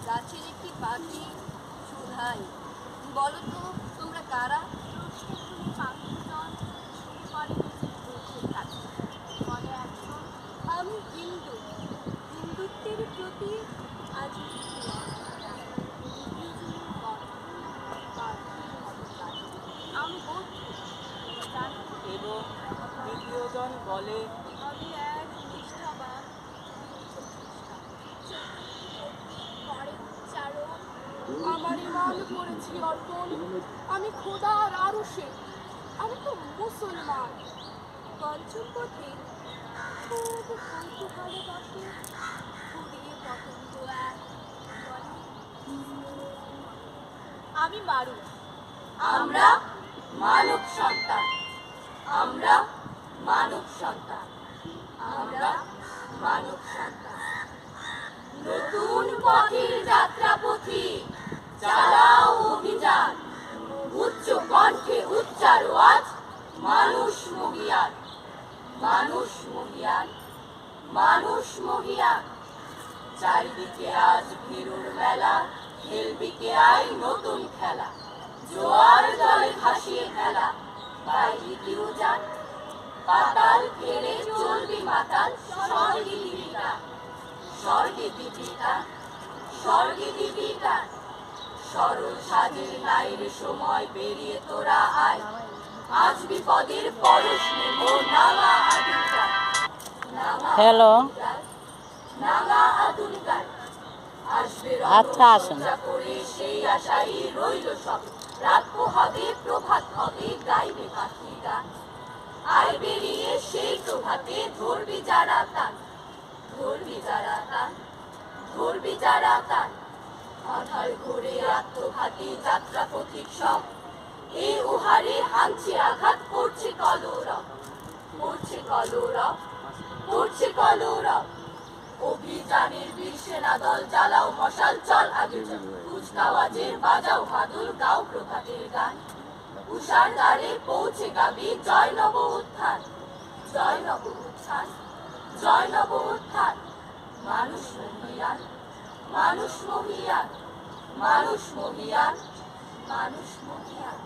গাছের একটি পাখি সুধাই, বলো তো তোমরা কারা? আমি হিন্দু, হিন্দুত্বের প্রতি আজ আমি বৌদ্ধ এবং দ্বিতীয়জন বলে আমি এক নিষ্ঠাবান আমার ইমান করেছি অর্পণ, আমি খোদার আরশে, আমি তো মুসলমান। পঞ্চম পথে খুব কৌতূহলে বসে ঘুরিয়ে পতঙ্গ এক বলে, আমি মারু, আমরা মানব সন্তান, আমরা মানব সন্তান, আমরা মানব সন্তান। নতুন পথের যাত্রা পথি চালাও অভিযান, উচ্চ কণ্ঠে উচ্চারো আজ মানুষ মহিয়ান, মানুষ মহিয়ান, মানুষ মহিয়ান। চারিদিকে আজ ভিড়ুর মেলা, খেলবিকে আয় নতুন খেলা, জোয়ার জলে ভাসিয়ে খেলা, বাইরে কেউ যান, পাতাল ফেরে চলবি মাতাল, স্বর্গে দিবি টান, স্বর্গে দিবি টান, স্বর্গে দিবি টান। সরল সাজের নাইর সময় পেরিয়ে তোরা আয়, আজ বিপদের পরশ নেব নাঙা আদুল গায়, হ্যালো, নাঙা আদুল গায়। আসবে আচ্ছা আসুন। করে সেই আশাই রইল সব, রাত হবে প্রভাত হবে গাইবে পাখি গান, আয় বেরিয়ে সেই প্রভাতে ধরবি যারা তান, ধরবি যারা তান, ধরবি যারা তান। আধার ঘুরে আত্মঘাতী যাত্রা পথিক সব, এ উহারে হানছে আঘাত, করছে কলরব, করছে কলরব, করছে কলরব। অভিযানের বীর সেনা দল জ্বালাও মশাল, চল আগে চল, কুচকাওয়াজের বাজাও মাদুর, গাও প্রভাতের গান। উষার দ্বারে পৌঁছে গাবি জয় নব উত্থান, জয় নব উত্থান, জয় নব উত্থান। মানুষ মহিয়ান, মানুষ মহিয়ান, মানুষ মহিয়ান, মানুষ মহিয়ান।